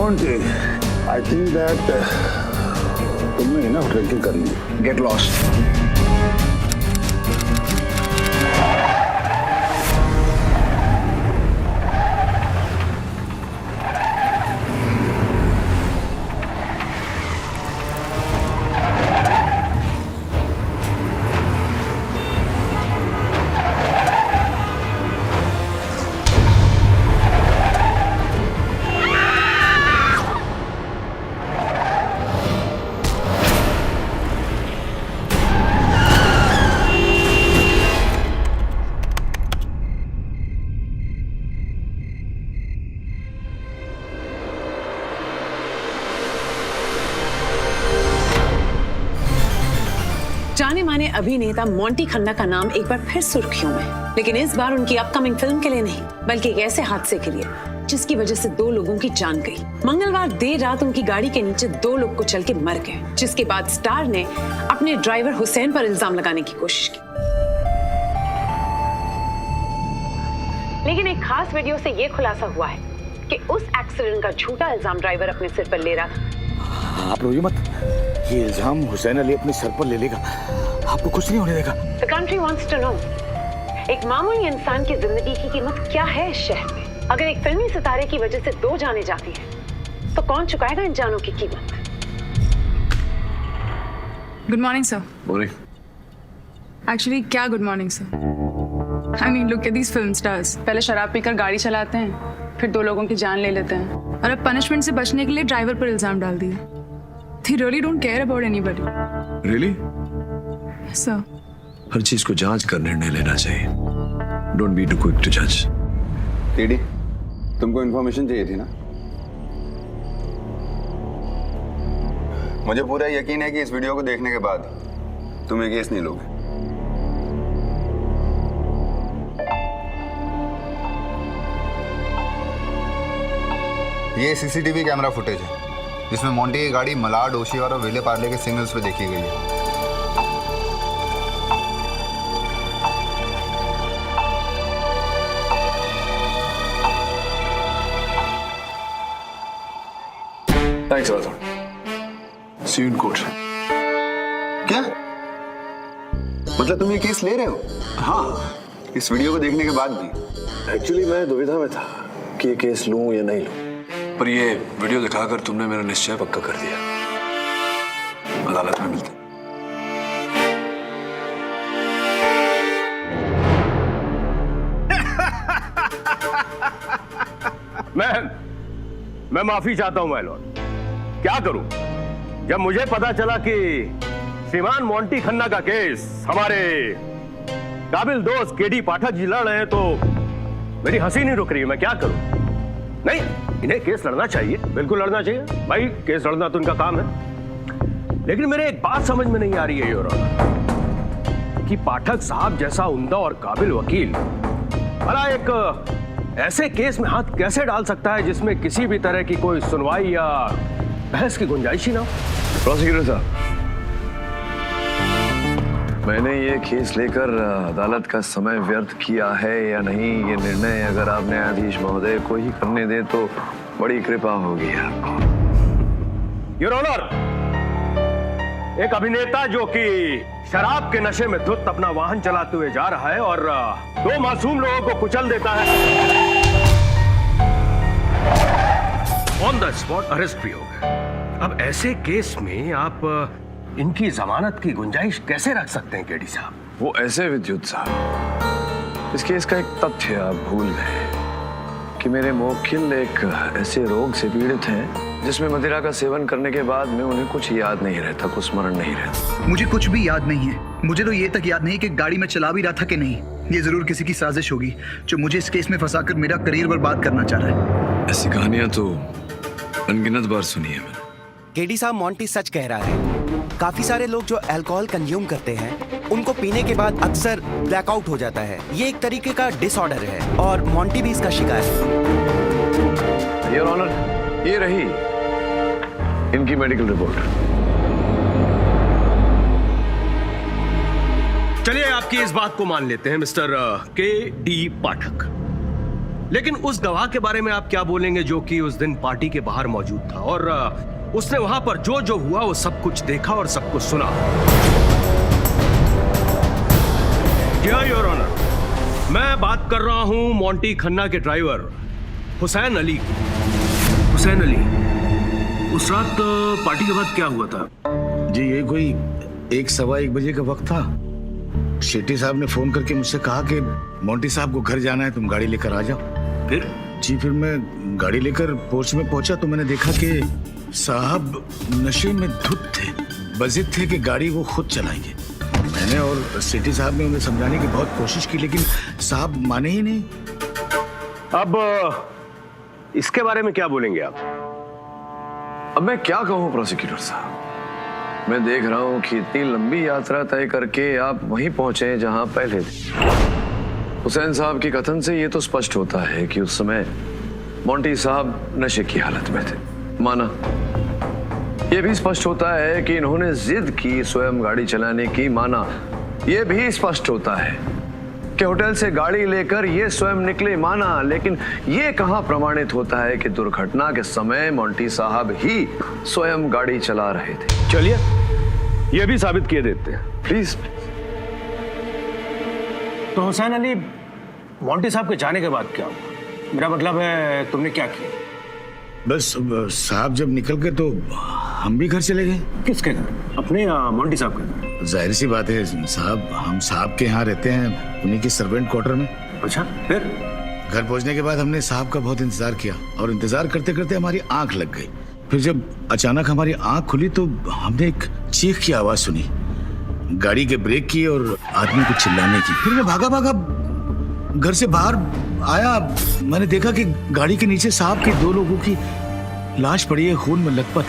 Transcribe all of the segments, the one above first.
Monty, I think that तुमने enough drinking कर ली. Get lost. जाने माने अभिनेता मोंटी खन्ना का नाम एक बार फिर सुर्खियों में, लेकिन इस बार उनकी अपकमिंग फिल्म के लिए नहीं, बल्कि एक ऐसे हादसे के लिए जिसकी वजह से 2 लोगों की जान गई। मंगलवार देर रात उनकी गाड़ी के नीचे 2 लोग कुचल के मर गए, जिसके बाद स्टार ने अपने ड्राइवर हुसैन पर इल्जाम लगाने की कोशिश की। लेकिन एक खास वीडियो से ये खुलासा हुआ है कि उस एक्सीडेंट का झूठा इल्जाम ड्राइवर अपने सिर पर ले रहा था। आप रोइए मत, ये इल्जाम हुसैन अली अपने सर पर ले लेगा, आपको कुछ नहीं होने देगा। The country wants to know, एक मामूली इंसान की जिंदगी की कीमत क्या है इस शहर में? अगर एक फिल्मी सितारे की वजह से 2 जानें जाती हैं, तो कौन चुकाएगा इन जानों की कीमत? Good morning sir. Morning. Actually क्या good morning sir? I mean look at these film stars, पहले शराब पीकर गाड़ी चलाते हैं, फिर 2 लोगों की जान ले लेते हैं, और अब पनिशमेंट से बचने के लिए ड्राइवर पर इल्जाम डाल दिए। They really don't care about anybody. Really? Yes, sir. हर चीज को जांच कर निर्णय लेना चाहिए. Don't be too quick to judge. TD, तुमको इन्फॉर्मेशन चाहिए थी ना? मुझे पूरा यकीन है कि इस वीडियो को देखने के बाद तुम ये केस नहीं लोगे। ये सीसीटीवी कैमरा फुटेज है जिसमें मोंटी की गाड़ी मलाड, ओशीवार और वेले पार्ले के सिग्नल्स पे देखी गई है। Thanks, Arthur. See you in court. क्या? मतलब तुम ये केस ले रहे हो? हाँ, इस वीडियो को देखने के बाद भी? एक्चुअली मैं दुविधा में था कि ये केस लूं या नहीं लूं, पर ये वीडियो दिखाकर तुमने मेरा निश्चय पक्का कर दिया। अदालत में मिलते हैं। मैं माफी चाहता हूं माय लॉर्ड। क्या करूं जब मुझे पता चला कि श्रीमान मोंटी खन्ना का केस हमारे काबिल दोस्त केडी पाठक जी लड़ रहे हैं, तो मेरी हंसी नहीं रुक रही है। मैं क्या करूं? नहीं, इन्हें केस लड़ना चाहिए, बिल्कुल लड़ना चाहिए भाई, केस लड़ना तो इनका काम है। लेकिन मेरे एक बात समझ में नहीं आ रही है योर ऑनर, कि पाठक साहब जैसा उम्दा और काबिल वकील भला एक ऐसे केस में हाथ कैसे डाल सकता है जिसमें किसी भी तरह की कोई सुनवाई या बहस की गुंजाइश ही ना हो। प्रोसिक्यूटर साहब, मैंने ये केस लेकर अदालत का समय व्यर्थ किया है या नहीं, ये निर्णय अगर आप न्यायाधीश महोदय को ही करने दें तो बड़ी कृपा होगी आपको। योर ऑनर, एक अभिनेता जो कि शराब के नशे में धुत अपना वाहन चलाते हुए जा रहा है और 2 मासूम लोगों को कुचल देता है, ऑन द स्पॉट अरेस्ट भी हो गए। अब ऐसे केस में आप इनकी जमानत की गुंजाइश कैसे रख सकते हैं केडी साहब? वो ऐसे विद्युत साहब, इस केस का एक तथ्य आप भूल गए कि मेरे मुवक्किल एक ऐसे रोग से पीड़ित हैं जिसमें मदिरा का सेवन करने के बाद में उन्हें कुछ याद नहीं रहता, कुछ स्मरण नहीं रहता। मुझे कुछ भी याद नहीं है। मुझे तो ये तक याद नहीं कि गाड़ी में चला भी रहा था कि नहीं। ये जरूर किसी की साजिश होगी जो मुझे इस केस में फंसाकर मेरा करियर बर्बाद करना चाह रहा है। ऐसी कहानियां तो अनगिनत बार सुनी है मैंने। केडी साहब, मोंटी सच कह रहा है। काफी सारे लोग जो अल्कोहल कंज्यूम करते हैं उनको पीने के बाद अक्सर ब्लैकआउट हो जाता है। ये एक तरीके का डिसऑर्डर है और मोंटी भी इसका शिकार है। योर ऑनर, ये रही इनकी मेडिकल रिपोर्ट। चलिए आपकी इस बात को मान लेते हैं मिस्टर के डी पाठक लेकिन उस गवाह के बारे में आप क्या बोलेंगे जो कि उस दिन पार्टी के बाहर मौजूद था और उसने वहां पर जो जो हुआ वो सब कुछ देखा और सब कुछ सुना? योर ऑनर, मैं बात कर रहा हूं मोंटी खन्ना के ड्राइवर हुसैन अली की। हुसैन अली, उस रात पार्टी के बाद क्या हुआ था? जी ये कोई 1-1:15 बजे का वक्त था। शेट्टी साहब ने फोन करके मुझसे कहा कि मोंटी साहब को घर जाना है, तुम गाड़ी लेकर आ जाओ। फिर मैं गाड़ी लेकर पोर्च में पहुंचा तो मैंने देखा कि साहब नशे में धुत थे, बजिद थे कि गाड़ी वो खुद चलाएंगे। मैंने और शेट्टी साहब ने उन्हें समझाने की बहुत कोशिश की, लेकिन साहब माने ही नहीं। अब इसके बारे में क्या बोलेंगे आप? अब मैं क्या कहूं प्रोसिक्यूटर साहब, मैं देख रहा हूं कि इतनी लंबी यात्रा तय करके आप वहीं पहुंचे जहां पहले थे। हुसैन साहब की कथन से ये तो स्पष्ट होता है कि उस समय मोंटी साहब नशे की हालत में थे, माना। ये भी स्पष्ट होता है कि इन्होंने जिद की स्वयं गाड़ी चलाने की, माना। ये भी स्पष्ट होता है कि होटल से गाड़ी लेकर ये स्वयं निकले, माना। लेकिन ये कहां प्रमाणित होता है कि दुर्घटना के समय मोंटी साहब ही स्वयं गाड़ी चला रहे थे? चलिए ये भी साबित किए देते हैं, प्लीज। तो हुसैन अली, मोंटी साहब के जाने के बाद क्या हुआ? मेरा मतलब है तुमने क्या किया? बस साहब जब निकल गए तो हम भी घर चले गए। किसके घर? अपने या मोंटी साहब के घर? जाहिर सी बात है साहब, हम साहब के यहाँ रहते हैं, उन्हीं के सर्वेंट क्वार्टर में। अच्छा, फिर? घर पहुंचने के बाद हमने साहब का बहुत इंतजार किया और इंतजार करते करते हमारी आंख लग गई। फिर जब अचानक हमारी आंख खुली तो हमने एक चीख की आवाज सुनी, गाड़ी के ब्रेक की और आदमी को चिल्लाने की। फिर मैं भागा भागा घर से बाहर आया। मैंने देखा कि गाड़ी के नीचे साहब के 2 लोगों की लाश पड़ी है, खून में लथपथ।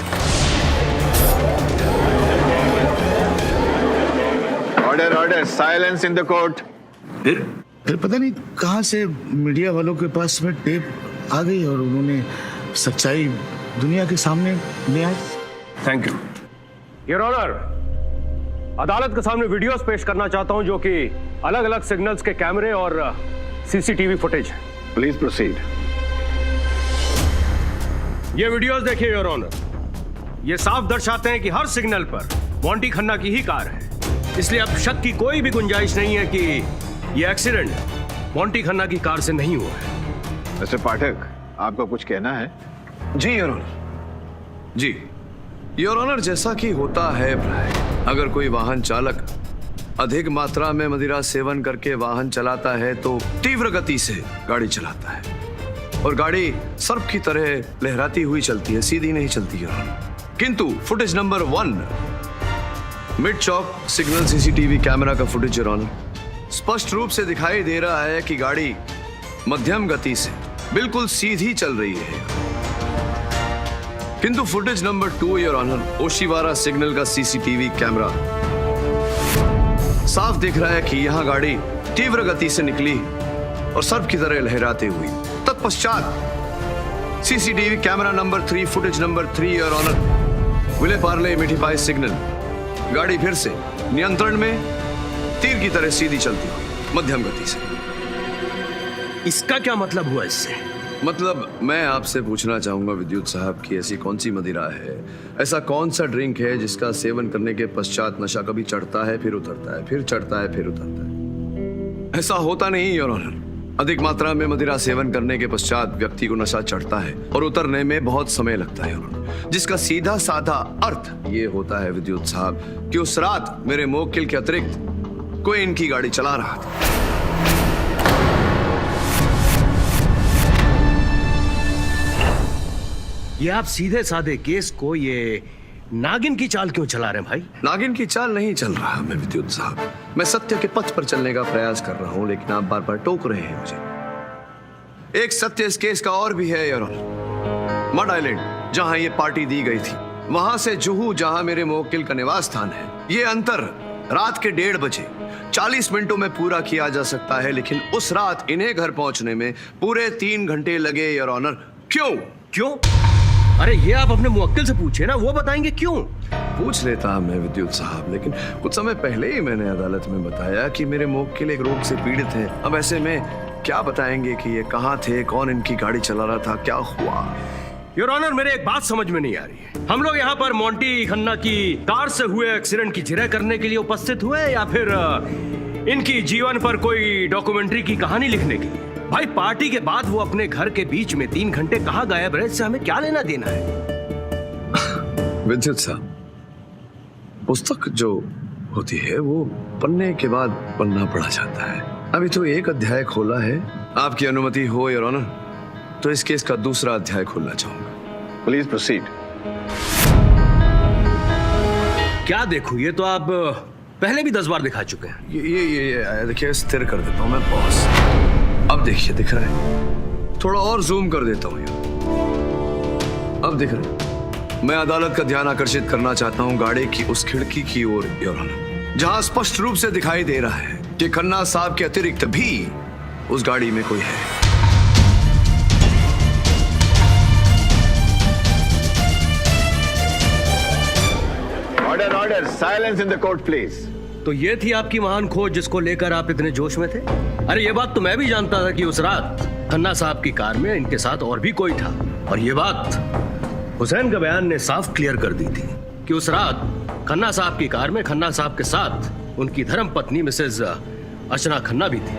Order order, silence in the court. फिर पता नहीं कहां से मीडिया वालों के पास में टेप आ गई और उन्होंने सच्चाई दुनिया के सामने ले आई। Thank you your honour. अदालत के सामने वीडियोस पेश करना चाहता हूं जो कि अलग अलग सिग्नल्स के कैमरे और सीसीटीवी फुटेज है। Please proceed. ये वीडियोस देखिए योर ऑनर, ये साफ दर्शाते हैं कि हर सिग्नल पर मोंटी खन्ना की ही कार है, इसलिए अब शक की कोई भी गुंजाइश नहीं है कि ये एक्सीडेंट मोंटी खन्ना की कार से नहीं हुआ है। मिस्टर पाठक, आपको कुछ कहना है? जी योर ऑनर, जी योर ऑनर, जैसा कि होता है प्राय, अगर कोई वाहन चालक अधिक मात्रा में मदिरा सेवन करके वाहन चलाता है तो तीव्र गति से गाड़ी चलाता है और गाड़ी सर्प की तरह लहराती हुई चलती है, सीधी नहीं चलती योर ऑनर। किंतु फुटेज नंबर 1 मिड चौक सिग्नल सीसीटीवी कैमरा का फुटेज योर ऑनर स्पष्ट रूप से दिखाई दे रहा है कि गाड़ी मध्यम गति से बिल्कुल सीधी चल रही है। किंतु footage number 2 your honour Oshiwara signal का सीसीटीवी कैमरा साफ दिख रहा है कि यहां गाड़ी तीव्र गति से निकली और सर्प की तरह लहराते हुई। तत्पश्चात CCTV camera number 3 footage number 3 your honour Vile Parle Mithibai signal, गाड़ी फिर से नियंत्रण में तीर की तरह सीधी चलती हुई मध्यम गति से। इसका क्या मतलब हुआ इससे? मतलब मैं आपसे पूछना चाहूंगा विद्युत साहब की ऐसी कौन सी मदिरा है, ऐसा कौन सा ड्रिंक है जिसका सेवन करने के पश्चात नशा कभी चढ़ता है फिर उतरता है, फिर चढ़ता है फिर उतरता है? ऐसा होता नहीं योर ऑनर। अधिक मात्रा में मदिरा सेवन करने के पश्चात व्यक्ति को नशा चढ़ता है और उतरने में बहुत समय लगता है योर ऑनर, जिसका सीधा साधा अर्थ ये होता है विद्युत साहब कि उस रात मेरे मोक्किल के अतिरिक्त कोई इनकी गाड़ी चला रहा था। ये आप सीधे साधे केस को ये नागिन की चाल क्यों चला रहे हैं भाई? नागिन की चाल नहीं चल रहा मैं विद्युत साहब, मैं सत्य के पथ पर चलने का प्रयास कर रहा हूं, लेकिन आप बार बार टोक रहे हैं मुझे। एक सत्य इस केस का और भी है योर ऑनर। मड आइलैंड जहां ये पार्टी दी गई थी, वहां से जुहू जहां मेरे मुवक्किल का निवास स्थान है, ये अंतर रात के 1:30 बजे 40 मिनटों में पूरा किया जा सकता है, लेकिन उस रात इन्हें घर पहुंचने में पूरे 3 घंटे लगे योर ऑनर। क्यों? क्यों? अरे ये आप अपने मुवक्किल से पूछे ना, वो बताएंगे क्यों। पूछ लेता मैं विद्युत साहब, लेकिन कुछ समय पहले ही मैंने अदालत में बताया कि मेरे मुवक्किल एक रोग से पीड़ित हैं। अब ऐसे में क्या बताएंगे कि ये कहाँ थे, कौन इनकी गाड़ी चला रहा था, क्या हुआ? योर ऑनर, मेरे एक बात समझ में नहीं आ रही है। हम लोग यहाँ पर मोंटी खन्ना की कार से हुए एक्सीडेंट की जिरह करने के लिए उपस्थित हुए या फिर इनकी जीवन पर कोई डॉक्यूमेंट्री की कहानी लिखने के लिए? भाई, पार्टी के बाद वो अपने घर के बीच में 3 घंटे कहाँ गायब रहे, इससे हमें क्या लेना देना है? विद्युत साहब, पुस्तक जो होती है वो पन्ने के बाद पन्ना पढ़ा जाता है। अभी तो एक अध्याय खोला है। आपकी अनुमति हो योर ऑनर तो इस केस का दूसरा अध्याय खोलना चाहूंगा। Please proceed. क्या देखूं, ये तो आप पहले भी 10 बार दिखा चुके हैं। ये देखिए, स्थिर कर देता हूं मैं बॉस। अब देखिए, दिख रहा है? थोड़ा और जूम कर देता हूं यार। अब दिख रहा है? मैं अदालत का ध्यान आकर्षित करना चाहता हूं गाड़ी की उस खिड़की की ओर योर ऑनर, जहां स्पष्ट रूप से दिखाई दे रहा है कि खन्ना साहब के अतिरिक्त भी उस गाड़ी में कोई है। Order order, silence in the court please. तो ये थी आपकी महान खोज जिसको लेकर आप इतने जोश में थे? अरे ये बात तो मैं भी जानता था कि उस रात खन्ना साहब की कार में इनके साथ और भी कोई था, और ये बात हुसैन का बयान ने साफ क्लियर कर दी थी कि उस रात खन्ना साहब की कार में खन्ना साहब के साथ उनकी धर्म पत्नी मिसेज अर्चना खन्ना भी थी।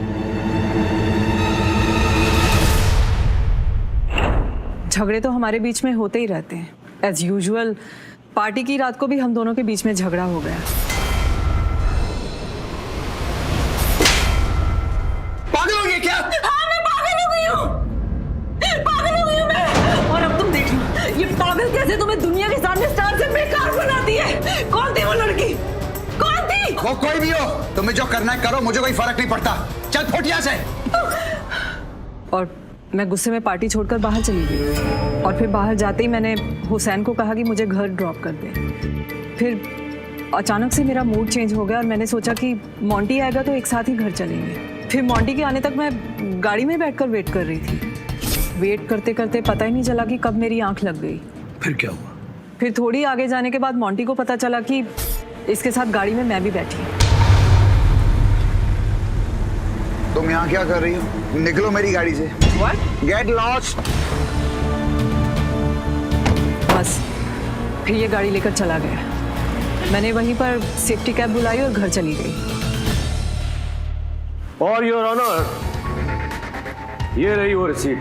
झगड़े तो हमारे बीच में होते ही रहते हैं एज यूजुअल। पार्टी की रात को भी हम दोनों के बीच में झगड़ा हो गया। पागल हो गई क्या? हाँ, मैं पागल हो गई हूँ। पागल हो गई हूँ मैं। और अब तुम देख लो, ये पागल कैसे तुम्हें दुनिया के सामने स्टार से बेकार बनाती है। कौन थी वो लड़की? कौन थी? वो कोई भी हो, तुम्हें जो करना है करो, मुझे कोई फर्क नहीं पड़ता। चल फुट यहाँ से। और मैं गुस्से में पार्टी छोड़कर बाहर चली गई, और फिर बाहर जाते ही मैंने हुसैन को कहा कि मुझे घर ड्रॉप कर दे। फिर अचानक से मेरा मूड चेंज हो गया और मैंने सोचा कि मोंटी आएगा तो एक साथ ही घर चलेंगे। फिर मोंटी के आने तक मैं गाड़ी में बैठकर वेट कर रही थी। वेट करते करते पता ही नहीं चला कि कब मेरी आंख लग गई। फिर क्या हुआ? फिर थोड़ी आगे जाने के बाद मोंटी को पता चला कि इसके साथ गाड़ी में मैं भी बैठी। तुम यहाँ क्या कर रही हो? निकलो मेरी गाड़ी से। What? Get lost. बस फिर ये गाड़ी लेकर चला गया। मैंने वहीं पर सेफ्टी कैब बुलाई और घर चली गई। और योर ऑनर, ये रही वो रिसीट।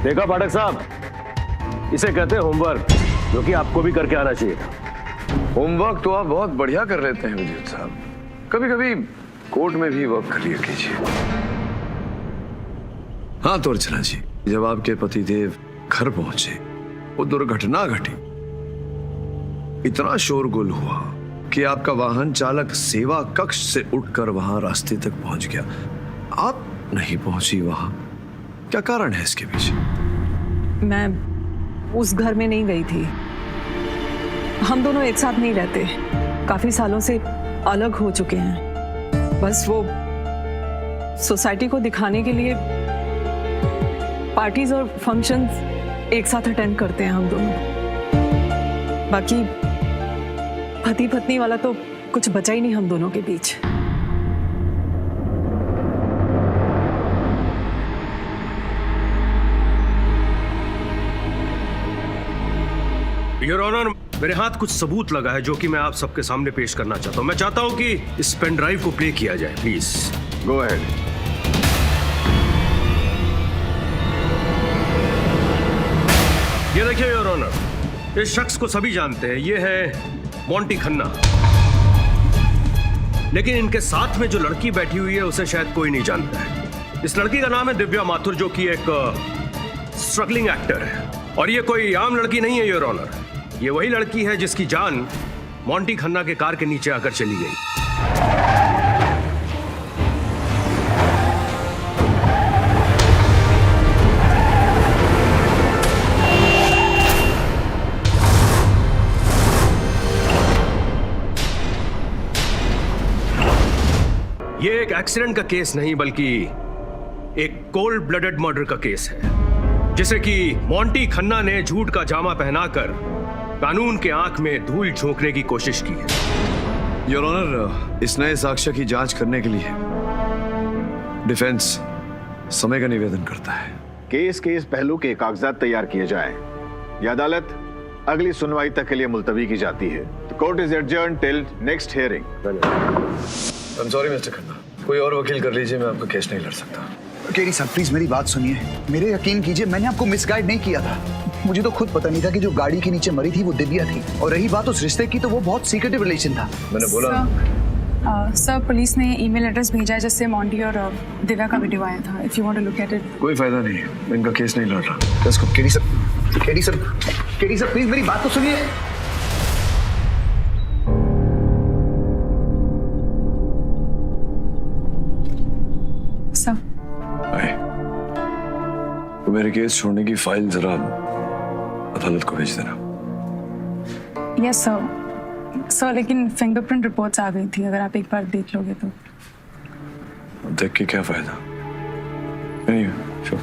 देखा पाठक साहब, इसे कहते हैं होमवर्क, जो कि आपको भी करके आना चाहिए था। होमवर्क तो आप बहुत बढ़िया कर लेते हैं विद्युत साहब। कभी कभी कोर्ट में भी वर्क कर लिया कीजिए। हाँ तो अर्चना जी, जब आपके पतिदेव घर पहुंचे, वो दुर्घटना घटी। इतना शोरगुल हुआ कि आपका वाहन चालक सेवा कक्ष से उठकर वहां रास्ते तक पहुंच गया। आप नहीं पहुंची वहां, क्या कारण है इसके पीछे? मैं उस घर में नहीं गई थी। हम दोनों एक साथ नहीं रहते, काफी सालों से अलग हो चुके हैं। बस वो सोसाइटी को दिखाने के लिए पार्टीज और फंक्शंस एक साथ अटेंड करते हैं हम दोनों। बाकी पति पत्नी वाला तो कुछ बचा ही नहीं हम दोनों के बीच। योर ऑनर, मेरे हाथ कुछ सबूत लगा है जो कि मैं आप सबके सामने पेश करना चाहता हूं। मैं चाहता हूं कि इस पेन ड्राइव को प्ले किया जाए, प्लीज गो अहेड। ये देखिए योर ऑनर, इस शख्स को सभी जानते हैं, ये है मोंटी खन्ना। लेकिन इनके साथ में जो लड़की बैठी हुई है उसे शायद कोई नहीं जानता है। इस लड़की का नाम है दिव्या माथुर, जो कि एक स्ट्रगलिंग एक्टर है। और ये कोई आम लड़की नहीं है योर ऑनर, ये वही लड़की है जिसकी जान मोंटी खन्ना के कार के नीचे आकर चली गई। ये एक एक्सीडेंट का केस नहीं बल्कि एक कोल्ड ब्लडेड मर्डर का केस है, जिसे कि मोंटी खन्ना ने झूठ का जामा पहनाकर कानून के आंख में धूल झोंकने की कोशिश की है। योर ऑनर, इस नए साक्ष्य की जांच करने के लिए डिफेंस समय का निवेदन करता है। केस के इस पहलू के कागजात तैयार किए जाएं। यह अदालत अगली सुनवाई तक के लिए मुलतवी की जाती है। The court is adjourned till next hearing. I am sorry mister Khanna, कोई और वकील कर लीजिए, मैं आपका केस नहीं लड़ सकता। केडी साहब प्लीज मेरी बात सुनिए, मेरे यकीन कीजिए मैंने आपको मिसगाइड नहीं किया था। मुझे तो खुद पता नहीं था कि जो गाड़ी के नीचे मरी थी वो दिव्या थी, और रही बात उस रिश्ते की तो वो बहुत सीक्रेटिव रिलेशन था। मैंने बोला सर पुलिस ने ईमेल एड्रेस भेजा है जिससे मॉन्टी और दिव्या का वीडियो आया था। If you want to look at it. कोई फायदा नहीं है, मैं इनका केस नहीं लड़ रहा। Let's go. KD sir please मेरी बात तो सुनिए। सर तो मेरे केस छोड़ने की फाइल जरा अदालत को भेज देना। यस सर, लेकिन फिंगरप्रिंट रिपोर्ट्स आ गई थी, अगर आप एक बार देख लोगे तो। देख के क्या फायदा? नहीं श्योर।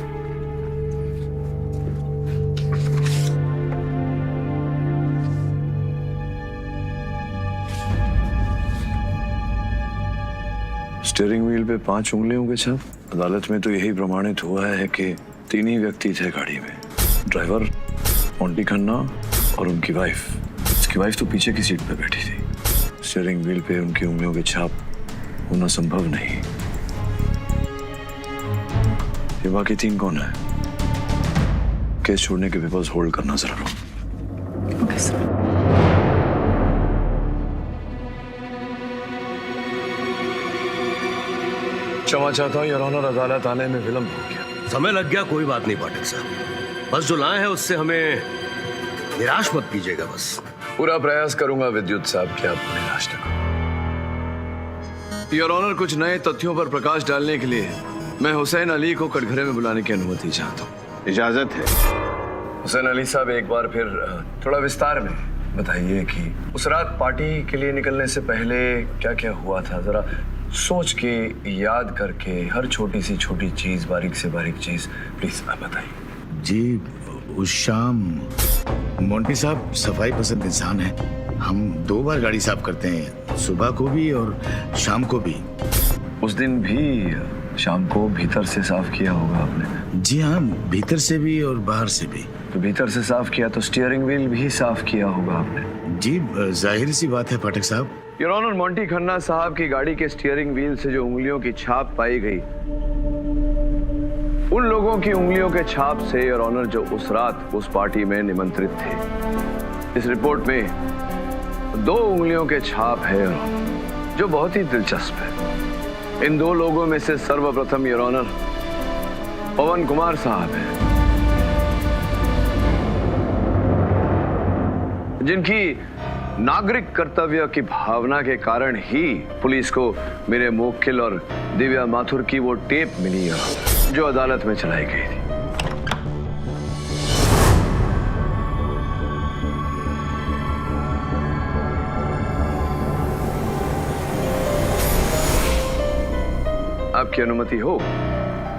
स्टीयरिंग व्हील पे 5 उंगलियों के छाप। अदालत में तो यही प्रमाणित हुआ है कि 3 ही व्यक्ति थे गाड़ी में, ड्राइवर, मोंटी खन्ना और उनकी वाइफ। उसकी वाइफ तो पीछे की सीट पे बैठी थी। स्टीयरिंग व्हील पे उनकी उंगलियों के छाप होना संभव नहीं। ये बाकी 3 कौन है? केस छोड़ने के पेपर्स होल्ड करना जरा लो। Okay sir. क्षमा चाहता हूँ योर ऑनर, अदालत आने में विलंब हो गया। समय लग गया, कोई बात नहीं पाठक साहब, बस जो लाए हैं उससे हमें निराश मत कीजिएगा। बस पूरा प्रयास करूंगा विद्युत साहब कि आपको निराश न करूं। योर ऑनर, कुछ नए तथ्यों पर प्रकाश डालने के लिए मैं हुसैन अली को कटघरे में बुलाने की अनुमति चाहता हूँ। इजाजत है। हुसैन अली साहब, एक बार फिर थोड़ा विस्तार में बताइए कि उस रात पार्टी के लिए निकलने से पहले क्या क्या हुआ था। जरा सोच के, याद करके, हर छोटी सी छोटी चीज, बारीक से बारीक चीज प्लीज आप बताइए। जी उस शाम मोंटी साहब सफाई पसंद इंसान है। हम 2 बार गाड़ी साफ करते हैं, सुबह को भी और शाम को भी। उस दिन भी शाम को भीतर से साफ किया होगा आपने? जी हाँ, भीतर से भी और बाहर से भी। तो भीतर से साफ किया तो स्टीयरिंग व्हील भी साफ किया होगा आपने? जी जाहिर सी बात है पाठक साहब। योर ऑनर, मोंटी खन्ना साहब की गाड़ी के स्टीयरिंग व्हील से जो उंगलियों की छाप पाई गई, उन लोगों की उंगलियों के छाप से योर ऑनर जो उस रात उस पार्टी में निमंत्रित थे। इस रिपोर्ट में 2 उंगलियों के छाप है जो बहुत ही दिलचस्प है। इन 2 लोगों में से सर्वप्रथम योर ऑनर पवन कुमार साहब हैं, जिनकी नागरिक कर्तव्य की भावना के कारण ही पुलिस को मेरे मुवक्किल और दिव्या माथुर की वो टेप मिली जो अदालत में चलाई गई थी। आपकी अनुमति हो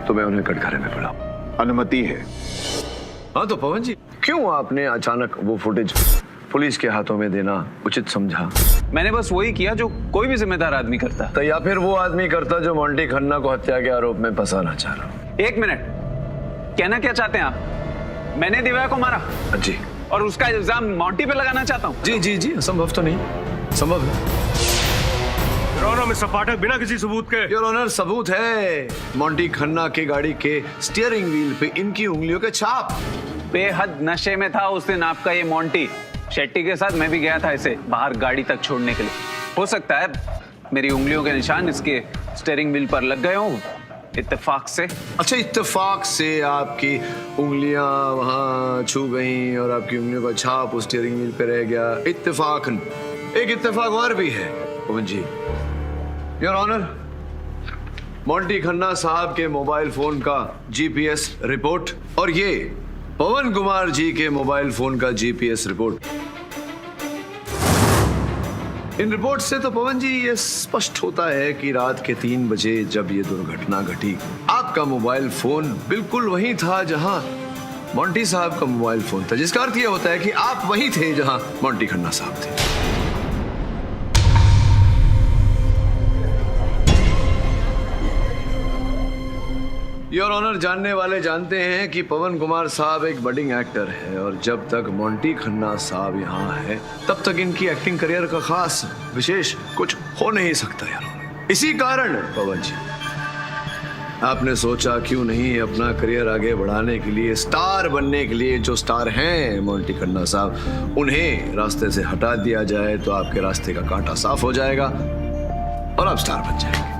तो मैं उन्हें कटघरे में बुलाऊं। अनुमति है। हाँ तो पवन जी, क्यों आपने अचानक वो फुटेज पुलिस के हाथों में देना उचित समझा? मैंने बस वही किया जो कोई भी जिम्मेदार आदमी करता। तो या फिर वो आदमी करता जो मोंटी खन्ना को हत्या के आरोप में फंसाना चाह रहा। 1 मिनट, कहना क्या चाहते हैं आप? मैंने दिव्या को मारा? जी। और उसका इल्जाम मोंटी पे लगाना चाहता हूँ? जी जी जी, असंभव तो नहीं, संभव है। योर ऑनर, मिस्टर पाठक बिना किसी सबूत के। योर ऑनर, सबूत है। मोंटी खन्ना के गाड़ी के स्टीयरिंग व्हील पे इनकी उंगलियों के छाप। बेहद नशे में था उस दिन आपका ये मोंटी। शेट्टी के साथ मैं भी गया था इसे बाहर गाड़ी तक छोड़ने के लिए। हो सकता है मेरी उंगलियों के निशान इसके स्टीयरिंग व्हील पर लग गए हों इत्तेफाक से। अच्छा, इत्तेफाक से आपकी उंगलियां वहां छू गईं और आपकी उंगलियों का छाप उस स्टीयरिंग व्हील पे रह गया। इत्तेफाकन एक इत्तेफाक और भी है पवन जी। योर ऑनर, मोंटी खन्ना साहब के मोबाइल फोन का जीपीएस रिपोर्ट और ये पवन कुमार जी के मोबाइल फोन का जीपीएस रिपोर्ट, इन रिपोर्ट से तो पवन जी ये स्पष्ट होता है कि रात के 3 बजे जब ये दुर्घटना घटी, आपका मोबाइल फोन बिल्कुल वहीं था जहां मोंटी साहब का मोबाइल फोन था, जिसका अर्थ ये होता है कि आप वहीं थे जहां मोंटी खन्ना साहब थे। योर ऑनर, जानने वाले जानते हैं कि पवन कुमार साहब एक बडिंग एक्टर है और जब तक मोंटी खन्ना साहब यहाँ है तब तक इनकी एक्टिंग करियर का खास विशेष कुछ हो नहीं सकता यार। इसी कारण पवन जी आपने सोचा क्यों नहीं अपना करियर आगे बढ़ाने के लिए, स्टार बनने के लिए, जो स्टार हैं मोंटी खन्ना साहब, उन्हें रास्ते से हटा दिया जाए तो आपके रास्ते का कांटा साफ हो जाएगा और आप स्टार बन जाएंगे।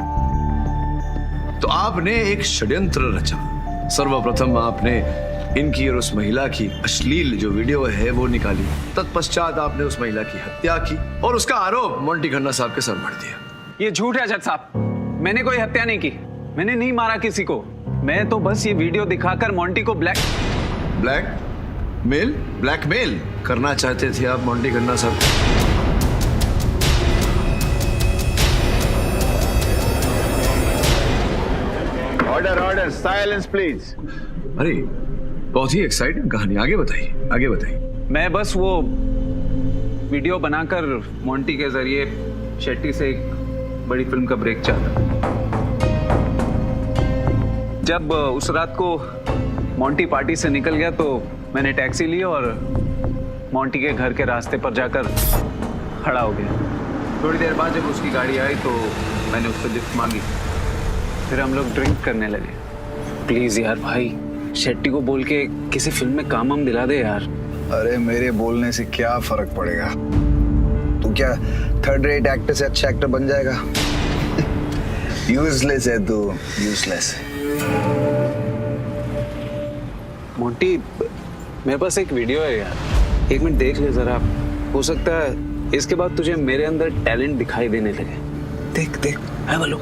तो आपने एक षड्यंत्र रचा। सर्वप्रथम आपने इनकी और उस महिला की अश्लील जो वीडियो है वो निकाली। तत्पश्चात आपने उस महिला की हत्या की और उसका आरोप मोंटी खन्ना साहब के सर मढ़ दिया। ये झूठ है जज साहब, मैंने कोई हत्या नहीं की, मैंने नहीं मारा किसी को। मैं तो बस ये वीडियो दिखाकर मोंटी को ब्लैकमेल करना चाहते थे आप मोंटी खन्ना साहब। Order, silence please. अरे बहुत ही एक्साइटिंग कहानी, आगे बताइए, आगे बताइए। मैं बस वो वीडियो बनाकर मोंटी के जरिए शेट्टी से एक बड़ी फिल्म का ब्रेक चाहता। जब उस रात को मोंटी पार्टी से निकल गया तो मैंने टैक्सी ली और मोंटी के घर के रास्ते पर जाकर खड़ा हो गया। थोड़ी देर बाद जब उसकी गाड़ी आई तो मैंने उससे लिफ्ट मांगी, फिर हम लोग ड्रिंक करने लगे। प्लीज यार भाई, शेट्टी को बोल के किसी फिल्म में काम हम दिला दे यार। अरे मेरे बोलने से क्या फर्क पड़ेगा? तू क्या थर्ड रेट एक्टर से अच्छा एक्टर बन जाएगा? यूजलेस है तू, यूजलेस। मोंटी, मेरे पास एक वीडियो है यार, एक मिनट देख ले जरा। हो सकता है इसके बाद तुझे मेरे अंदर टैलेंट दिखाई देने लगे। देख देख, हैव अ लुक।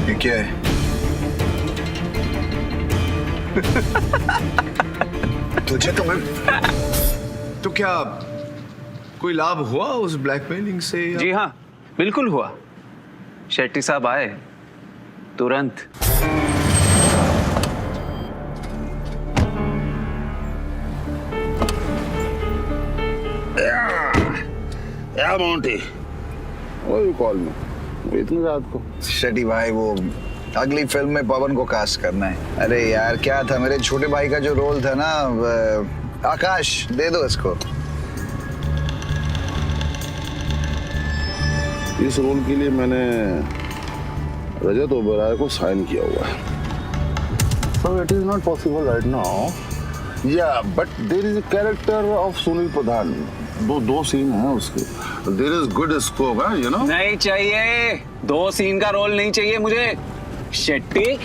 ये क्या है? तुझे तो मैं तो क्या कोई लाभ हुआ उस ब्लैकमेलिंग से? जी हाँ, बिल्कुल हुआ। शेट्टी साहब आए तुरंत। या मोंटी, वो कॉल में इतनी रात को? शेट्टी भाई, वो अगली फिल्म में पवन को कास्ट करना है। अरे यार क्या था, मेरे छोटे भाई का जो रोल था ना, आकाश, दे दो इसको। इस रोल के लिए मैंने रजत ओबेरॉय को साइन किया हुआ है। So it is not possible right now. Yeah, but there is a character of Sunil प्रधान। दो सीन हैं उसके। There is good scope है, you know? नहीं चाहिए, 2 सीन का रोल नहीं चाहिए मुझे। शेट्टी,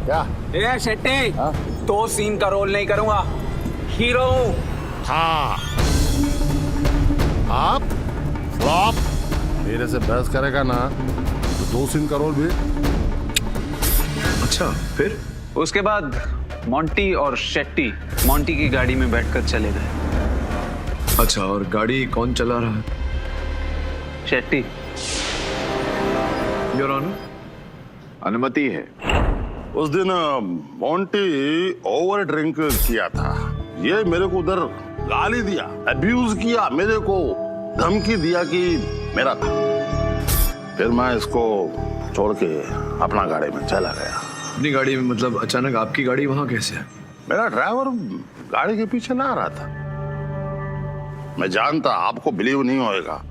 क्या? ए शेट्टी, 2 सीन का रोल नहीं करूंगा, हीरो हूं। हाँ, आप फ्लॉप मेरे से बहस करेगा ना तो 2 सीन का रोल भी। अच्छा, फिर उसके बाद मोंटी और शेट्टी मोंटी की गाड़ी में बैठकर चले गए। अच्छा, और गाड़ी कौन चला रहा है? शेट्टी। योर ऑनर, अनुमति है। उस दिन मोंटी ओवर ड्रिंक किया था। ये मेरे को उधर गाली दिया, अब्यूज किया, मेरे को धमकी दिया कि मेरा था। फिर मैं इसको छोड़ के अपना गाड़ी में चला गया। अपनी गाड़ी में मतलब अचानक आपकी गाड़ी वहां कैसे है? मेरा ड्राइवर गाड़ी के पीछे ना आ रहा था। मैं जानता आपको बिलीव नहीं होएगा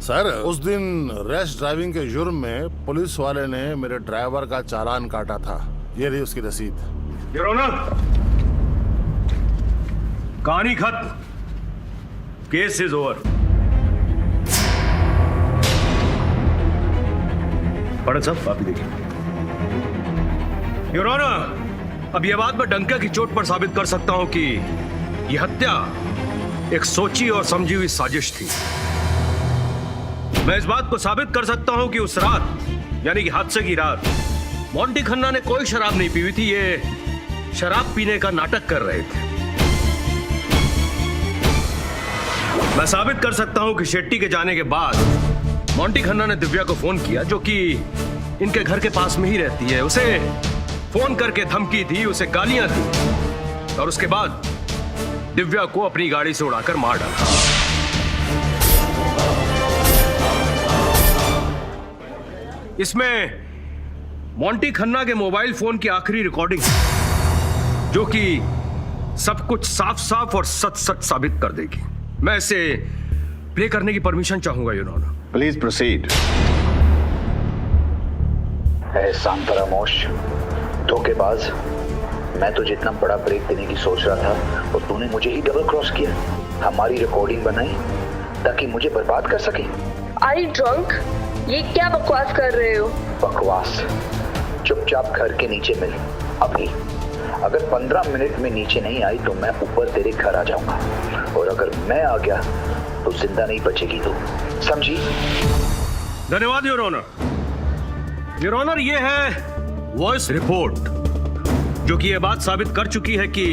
सर, उस दिन रैश ड्राइविंग के जुर्म में पुलिस वाले ने मेरे ड्राइवर का चालान काटा था। ये रही उसकी रसीद। योर ऑनर, कहानी खत्म, केस इज ओवर। पढ़ साहब, आप ही देखिए। योर ऑनर, अब यह बात मैं डंके की चोट पर साबित कर सकता हूं कि यह हत्या एक सोची और समझी हुई साजिश थी। मैं इस बात को साबित कर सकता हूं कि उस रात, यानी कि हादसे की रात, मोंटी खन्ना ने कोई शराब नहीं पी हुई थी। ये शराब पीने का नाटक कर रहे थे। मैं साबित कर सकता हूं कि शेट्टी के जाने के बाद मोंटी खन्ना ने दिव्या को फोन किया, जो कि इनके घर के पास में ही रहती है। उसे फोन करके धमकी दी, उसे गालियां दी और उसके बाद दिव्या को अपनी गाड़ी से उड़ाकर मार डाला। इसमें मोंटी खन्ना के मोबाइल फोन की आखिरी रिकॉर्डिंग जो कि सब कुछ साफ साफ और सच सच साबित कर देगी। मैं इसे प्ले करने की परमिशन चाहूंगा योर ऑनर। Please proceed. एहसान फरामोश, धोखेबाज, मैं तो जितना बड़ा ब्रेक देने की सोच रहा था और तूने मुझे ही डबल क्रॉस किया। हमारी रिकॉर्डिंग बनाई ताकि मुझे बर्बाद कर सके। Are you drunk? ये क्या बकवास कर रहे हो? बकवास? चुपचाप घर के नीचे मिल अभी। अगर 15 मिनट में नीचे नहीं आई तो मैं ऊपर तेरे घर आ जाऊंगा, और अगर मैं आ गया तो जिंदा नहीं बचेगी तू, समझी? धन्यवाद योर ऑनर। योर ऑनर, ये है वॉइस रिपोर्ट जो कि ये बात साबित कर चुकी है कि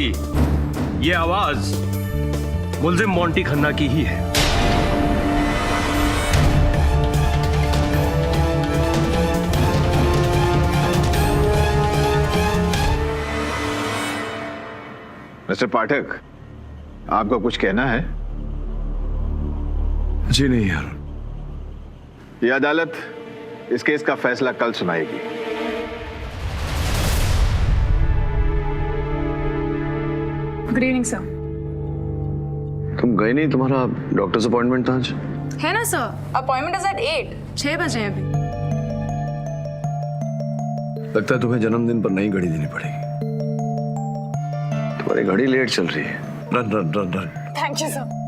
ये आवाज मुल्जिम मोंटी खन्ना की ही है। मिस्टर पाठक, आपको कुछ कहना है? जी नहीं यार। यह अदालत इस केस का फैसला कल सुनाएगी। Good evening sir. तुम गए नहीं? तुम्हारा डॉक्टर्स अपॉइंटमेंट था आज? है ना सर, अपॉइंटमेंट इज एट 8, 6 बजे हैं अभी। लगता है तुम्हें जन्मदिन पर नई घड़ी देनी पड़ेगी। तुम्हारी घड़ी लेट चल रही है। Run run run run. Thank you sir.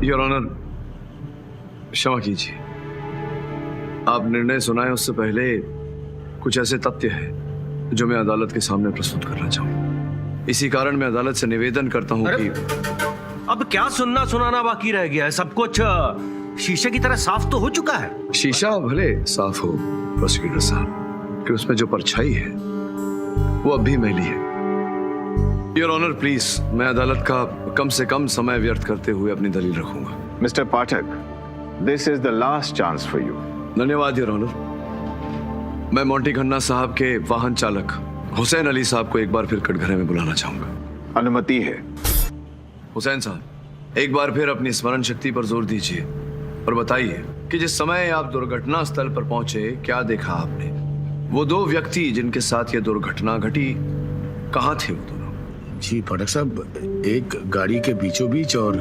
Your honour, क्षमा कीजिए। आप निर्णय सुनाए उससे पहले कुछ ऐसे तथ्य हैं जो मैं अदालत के सामने प्रस्तुत करना चाहूँ। इसी कारण मैं अदालत से निवेदन करता हूँ कि अब क्या सुनना सुनाना बाकी रह गया है? सब कुछ शीशे की तरह साफ तो हो चुका है। शीशा भले साफ हो प्रोसिक्यूटर साहब, कि उसमें जो परछाई है वो अब भी मैली है। योर ऑनर प्लीज, मैं अदालत का कम से कम समय व्यर्थ करते हुए अपनी दलील रखूंगा। Mister Pathak, this is the last chance for you. धन्यवाद योर ऑनर। मैं मोंटी खन्ना साहब के वाहन चालक हुसैन अली साहब को एक बार फिर कटघरे में बुलाना चाहूंगा। अनुमति है। हुसैन साहब, एक बार फिर अपनी स्मरण शक्ति पर जोर दीजिए और बताइए कि जिस समय आप दुर्घटना स्थल पर पहुंचे क्या देखा आपने? वो दो व्यक्ति जिनके साथ ये दुर्घटना घटी कहाँ थे वो दोनों? जी पाठक साहब, एक गाड़ी के बीचों बीच और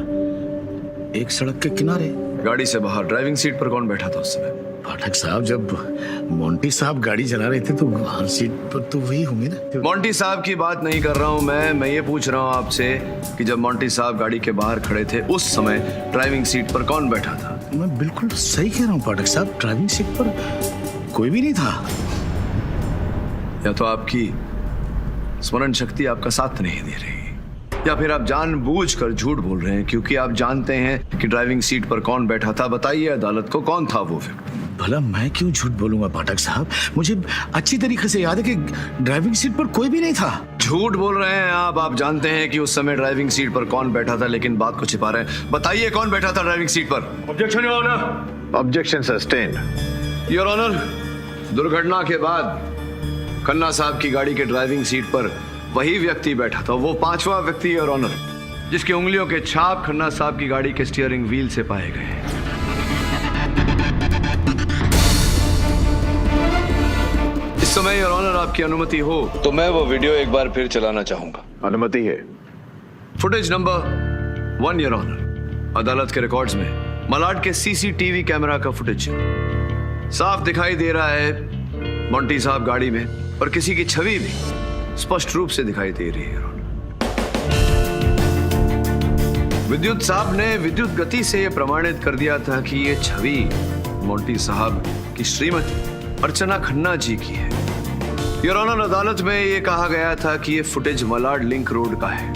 एक सड़क के किनारे। गाड़ी से बाहर ड्राइविंग सीट पर कौन बैठा था उस समय? पाठक साहब, जब मोंटी साहब गाड़ी चला रहे थे तो बाहर सीट पर तो वही होंगे ना। मोंटी साहब की बात नहीं कर रहा हूं मैं ये पूछ रहा हूं आपसे कि जब मोंटी साहब गाड़ी के बाहर खड़े थे उस समय ड्राइविंग सीट पर कौन बैठा था? मैं बिल्कुल सही कह रहा हूँ पाठक साहब, ड्राइविंग सीट पर कोई भी नहीं था। या तो आपकी स्मरण शक्ति आपका साथ नहीं दे रही, या फिर आप जानबूझकर झूठ बोल रहे हैं क्योंकि आप जानते हैं कि ड्राइविंग सीट पर कौन बैठा था। बताइए अदालत को, कौन था वो व्यक्ति? भला मैं क्यों झूठ बोलूंगा पाठक साहब, मुझे अच्छी तरीके से याद है कि ड्राइविंग सीट पर कोई भी नहीं था। झूठ बोल रहे हैं आप जानते हैं कि उस समय ड्राइविंग सीट पर कौन बैठा था, लेकिन बात को छिपा रहे हैं। बताइए कौन बैठा था ड्राइविंग सीट पर? Objection your honour. Objection sustained. Your honour, दुर्घटना के बाद खन्ना साहब की गाड़ी के ड्राइविंग सीट पर वही व्यक्ति बैठा था, वो पांचवा व्यक्ति योर ऑनर, जिसकी उंगलियों के छाप खन्ना साहब की गाड़ी के स्टीयरिंग व्हील से पाए गए। इस समय योर ऑनर आपकी अनुमति हो तो मैं वो वीडियो एक बार फिर चलाना चाहूंगा। अनुमति है। Footage number 1 your honour. अदालत के रिकॉर्ड्स में मलाड के सीसीटीवी कैमरा का फुटेज साफ दिखाई दे रहा है। मोंटी साहब गाड़ी में और किसी की छवि भी स्पष्ट रूप से दिखाई दे रही है। विद्युत साहब ने विद्युत गति से यह प्रमाणित कर दिया था कि यह छवि मोंटी साहब की श्रीमती अर्चना खन्ना जी की है। योर ऑनर, अदालत में ये कहा गया था कि ये फुटेज मलाड लिंक रोड का है।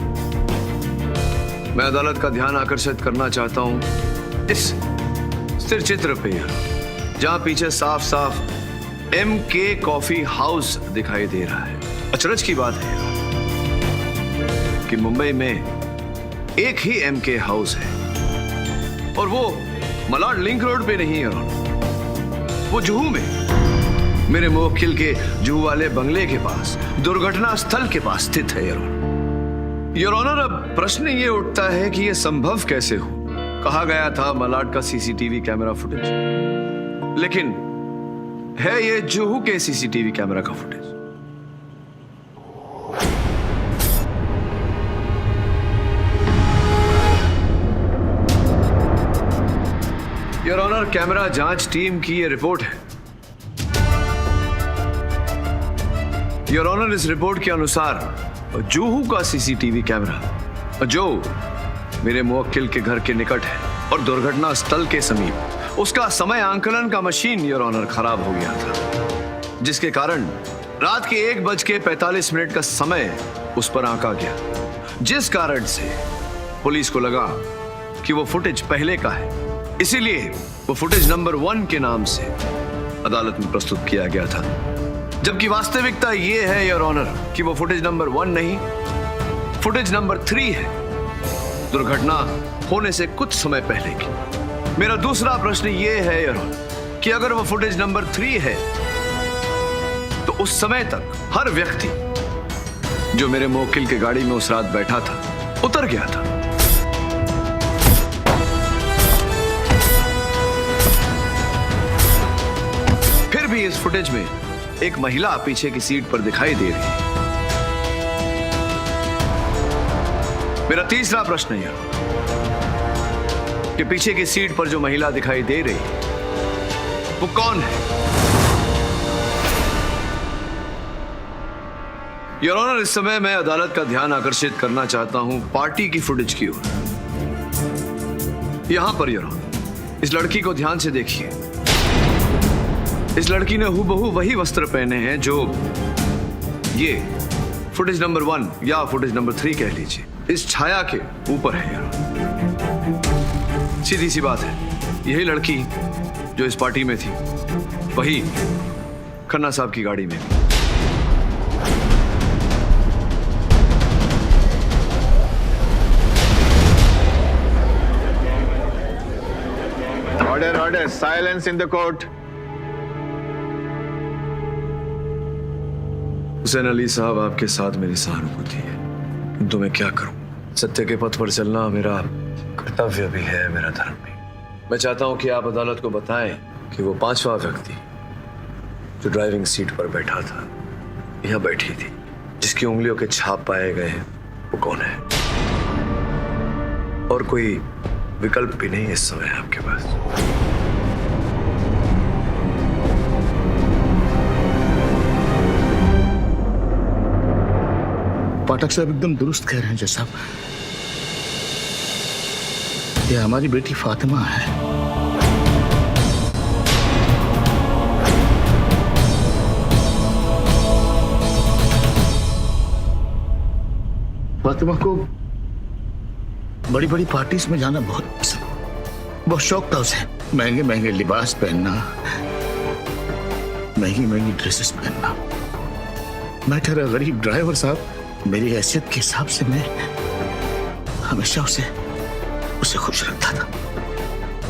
मैं अदालत का ध्यान आकर्षित करना चाहता हूं इस स्थिर चित्र पे, जहां पीछे साफ साफ MK कॉफी हाउस दिखाई दे रहा है। अचरज की बात है कि मुंबई में एक ही MK हाउस है और वो मलाड लिंक रोड पे नहीं है, वो जुहू में मेरे मुवक्किल के जुहू वाले बंगले के पास, दुर्घटना स्थल के पास स्थित है। योर ऑनर, अब प्रश्न ये उठता है कि ये संभव कैसे हो। कहा गया था मलाड का CCTV कैमरा फुटेज, लेकिन है ये जुहू के CCTV कैमरा का फुटेज। योर ऑनर, कैमरा जांच टीम की ये रिपोर्ट है। योर ऑनर, इस रिपोर्ट के अनुसार जुहू का CCTV कैमरा, जो मेरे मुवक्किल के घर के निकट है और दुर्घटना स्थल के समीप, उसका समय आंकलन का मशीन योर ऑनर खराब हो गया था, जिसके कारण रात के 1:45 का समय उस पर आंका गया, जिस कारण से पुलिस को लगा कि वो फुटेज पहले का है। इसीलिए वो फुटेज नंबर 1 के नाम से अदालत में प्रस्तुत किया गया था, जबकि वास्तविकता ये है योर ऑनर कि वो फुटेज नंबर 1 नहीं, फुटेज नंबर 3 है, दुर्घटना होने से कुछ समय पहले की। मेरा दूसरा प्रश्न ये है योर ऑनर कि अगर वो फुटेज नंबर 3 है तो उस समय तक हर व्यक्ति जो मेरे मुवक्किल की गाड़ी में उस रात बैठा था उतर गया था। फिर भी इस फुटेज में एक महिला पीछे की सीट पर दिखाई दे रही है। मेरा तीसरा प्रश्न यह कि पीछे की सीट पर जो महिला दिखाई दे रही है वो कौन है? योर ऑनर, इस समय मैं अदालत का ध्यान आकर्षित करना चाहता हूं पार्टी की फुटेज की ओर। यहां पर योर ऑनर, इस लड़की को ध्यान से देखिए। इस लड़की ने हूबहू वही वस्त्र पहने हैं जो ये फुटेज नंबर 1 या फुटेज नंबर 3 कह लीजिए, इस छाया के ऊपर है यार। सीधी सी बात है, यही लड़की जो इस पार्टी में थी वही खन्ना साहब की गाड़ी में। Order, order, silence in the court. Hussain Ali साहब, आपके साथ मेरी सहानुभूति है, तो मैं क्या करूं। सत्य के पथ पर चलना मेरा कर्तव्य भी है, मेरा धर्म भी। मैं चाहता हूं कि आप अदालत को बताएं कि वो 5वां व्यक्ति जो ड्राइविंग सीट पर बैठा था या बैठी थी, जिसकी उंगलियों के छाप पाए गए हैं, वो कौन है। और कोई विकल्प भी नहीं इस समय आपके पास। पाठक साहब एकदम दुरुस्त कह रहे हैं जज साहब, ये हमारी बेटी फातिमा है। फातिमा को बड़ी बड़ी पार्टीज में जाना बहुत शौक था उसे। महंगे महंगे लिबास पहनना, महंगी महंगी ड्रेसेस पहनना। मैं ठहरा गरीब ड्राइवर साहब, मेरी हैसियत के हिसाब से मैं हमेशा उसे खुश रखता था,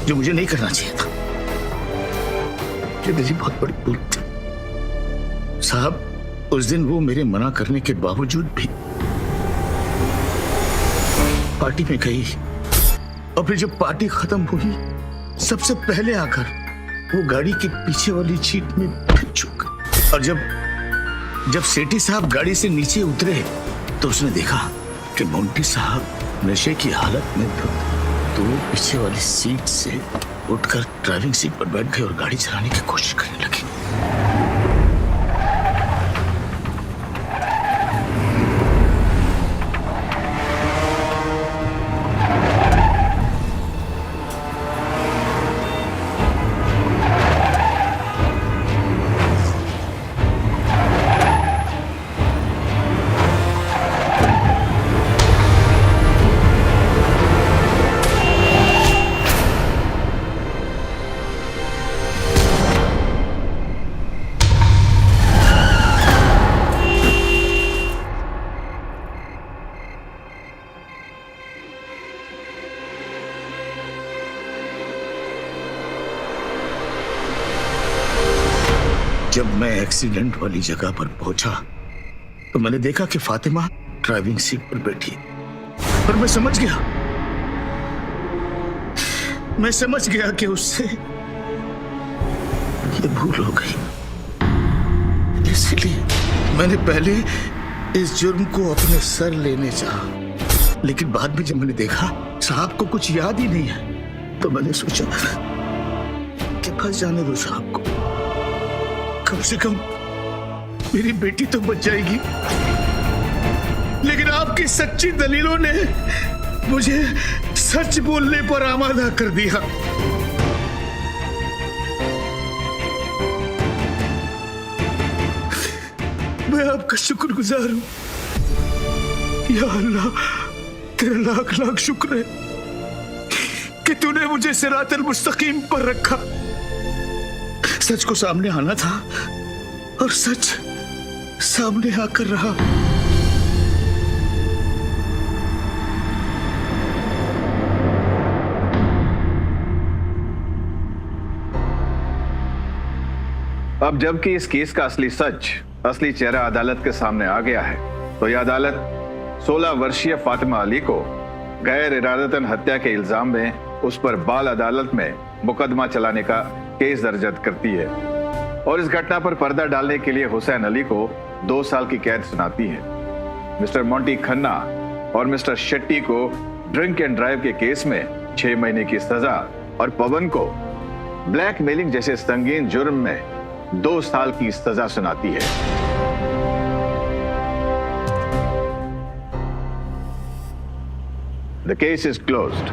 जो मुझे नहीं करना चाहिए था। ये मेरी बहुत बड़ी भूल थी साहब। उस दिन वो मेरे मना करने के बावजूद भी पार्टी में गई, और फिर जब पार्टी खत्म हुई सबसे पहले आकर वो गाड़ी के पीछे वाली सीट में फिर छुप गई। और जब सेठी साहब गाड़ी से नीचे उतरे तो उसने देखा कि मोंटी साहब नशे की हालत में तो वो पीछे वाली सीट से उठकर ड्राइविंग सीट पर बैठ गए और गाड़ी चलाने की कोशिश करने लगे। एक्सीडेंट वाली जगह पर पहुंचा तो मैंने देखा कि फातिमा ड्राइविंग सीट पर बैठी है। और मैं समझ गया कि उससे ये भूल हो गई। इसलिए मैंने पहले इस जुर्म को अपने सर लेने चाहा, लेकिन बाद में जब मैंने देखा साहब को कुछ याद ही नहीं है तो मैंने सोचा कि फंस जाने दो साहब को, कम से कम मेरी बेटी तो बच जाएगी। लेकिन आपकी सच्ची दलीलों ने मुझे सच बोलने पर आमादा कर दिया। मैं आपका शुक्रगुजार हूं। या अल्लाह, तेरा लाख लाख शुक्र है कि तूने मुझे सिरातल मुस्तकीम पर रखा। सच को सामने आना था और सच सामने आकर रहा। अब जबकि इस केस का असली सच, असली चेहरा अदालत के सामने आ गया है, तो यह अदालत 16 वर्षीय फातिमा अली को गैर इरादतन हत्या के इल्जाम में उस पर बाल अदालत में मुकदमा चलाने का केस दर्ज करती है और इस घटना पर पर्दा डालने के लिए हुसैन अली को 2 साल की कैद सुनाती है। मिस्टर मोंटी खन्ना और मिस्टर शेट्टी को ड्रिंक एंड ड्राइव के केस में 6 महीने की सजा और पवन को ब्लैकमेलिंग जैसे संगीन जुर्म में 2 साल की सजा सुनाती है। The case is closed.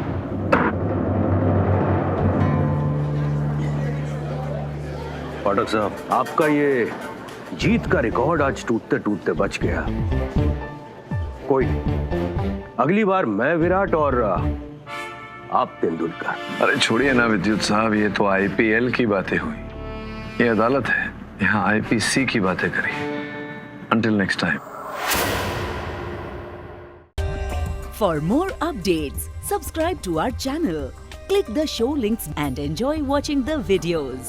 पाठक साहब, आपका ये जीत का रिकॉर्ड आज टूटते टूटते बच गया। कोई अगली बार मैं विराट और आप तेंदुलकर। अरे छोड़िए ना विद्युत साहब, ये तो आईपीएल की बातें हुई, ये अदालत है, यहाँ आईपीसी की बातें करिए। Until next time. For more updates, subscribe to our channel, click the show links and enjoy watching the videos.